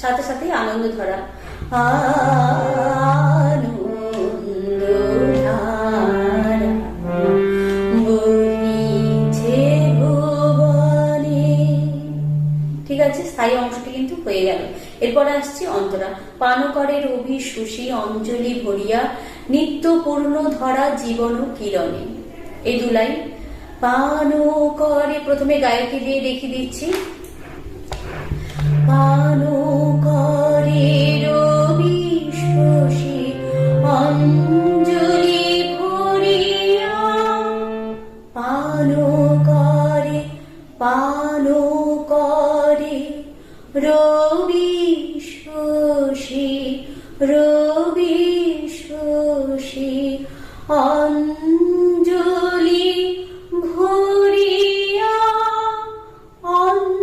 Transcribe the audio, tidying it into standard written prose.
সাথে সাথে আনন্দ ধরা আনন্দ ধারা বইছে ভুবনে। ঠিক আছে, স্থায়ী অংশটি কিন্তু হয়ে গেল। এরপরে আসছি অন্তরা। পান করে রবি সুশী অঞ্জলি ভরিয়া নিত্য পূর্ণ ধরা জীবন কিরণে। এই দুলাই পান করে, প্রথমে গায়কে দিয়ে দেখিয়ে দিচ্ছি। পান করে রবি শশী অঞ্জলি ভরিয়া, পান করে রবি